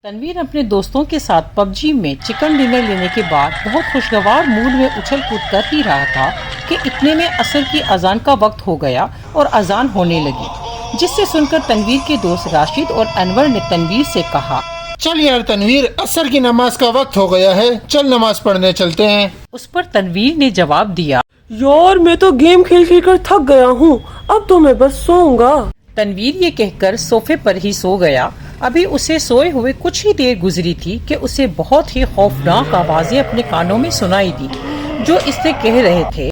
तनवीर अपने दोस्तों के साथ पबजी में चिकन डिनर लेने के बाद बहुत खुशगवार मूड में उछल कूद कर ही रहा था कि इतने में असर की अजान का वक्त हो गया और अजान होने लगी, जिससे सुनकर तनवीर के दोस्त राशिद और अनवर ने तनवीर से कहा, चल यार तनवीर, असर की नमाज का वक्त हो गया है, चल नमाज पढ़ने चलते हैं। उस पर तनवीर ने जवाब दिया, यार मैं तो गेम खेल खेल कर थक गया हूँ, अब तो मैं बस सोऊंगा। तनवीर ये कहकर सोफे पर ही सो गया। अभी उसे सोए हुए कुछ ही देर गुजरी थी कि उसे बहुत ही खौफनाक आवाजें अपने कानों में सुनाई दी, जो इससे कह रहे थे,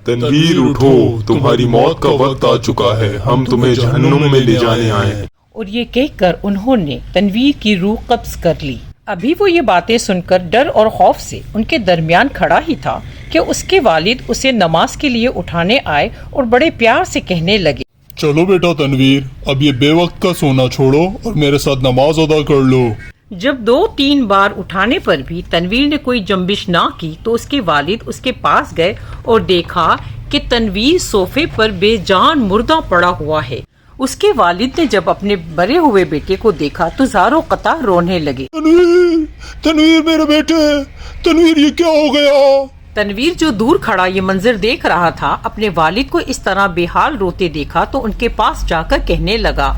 तनवीर उठो, तुम्हारी मौत का वक्त आ चुका है, हम तुम्हें जहन्नुम में ले जाने आए हैं। और ये कहकर उन्होंने तनवीर की रूह कब्ज कर ली। अभी वो ये बातें सुनकर डर और खौफ से उनके दरमियान खड़ा ही था कि उसके वालिद उसे नमाज के लिए उठाने आए और बड़े प्यार से कहने लगे, चलो बेटा तनवीर, अब ये बेवक्त का सोना छोड़ो और मेरे साथ नमाज अदा कर लो। जब 2-3 बार उठाने पर भी तनवीर ने कोई जंबिश ना की तो उसके वालिद उसके पास गए और देखा कि तनवीर सोफे पर बेजान मुर्दा पड़ा हुआ है। उसके वालिद ने जब अपने मरे हुए बेटे को देखा तो ज़ारो कतार रोने लगे। तनवीर, तनवीर मेरे बेटे, तनवीर ये क्या हो गया? तनवीर जो दूर खड़ा ये मंजर देख रहा था, अपने वालिद को इस तरह बेहाल रोते देखा तो उनके पास जाकर कहने लगा,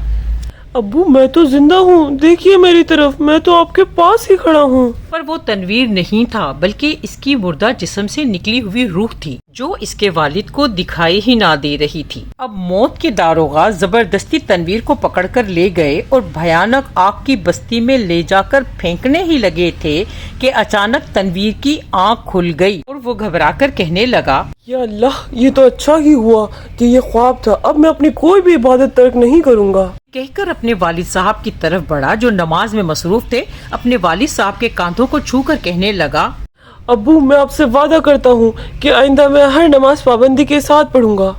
अब्बू मैं तो जिंदा हूँ, देखिए मेरी तरफ, मैं तो आपके पास ही खड़ा हूँ। पर वो तनवीर नहीं था, बल्कि इसकी मुर्दा जिस्म से निकली हुई रूह थी, जो इसके वालिद को दिखाई ही ना दे रही थी। अब मौत के दारोगा जबरदस्ती तनवीर को पकड़कर ले गए और भयानक आग की बस्ती में ले जाकर फेंकने ही लगे थे कि अचानक तनवीर की आंख खुल गई और वो घबराकर कहने लगा, या अल्लाह, ये तो अच्छा ही हुआ कि ये ख्वाब था, अब मैं अपनी कोई भी इबादत तर्क नहीं करूँगा। कहकर अपने वालिद साहब की तरफ बढ़ा जो नमाज में मसरूफ थे। अपने वालिद साहब के कांधों को छूकर कहने लगा, अब्बू मैं आपसे वादा करता हूँ कि आइंदा मैं हर नमाज पाबंदी के साथ पढ़ूंगा।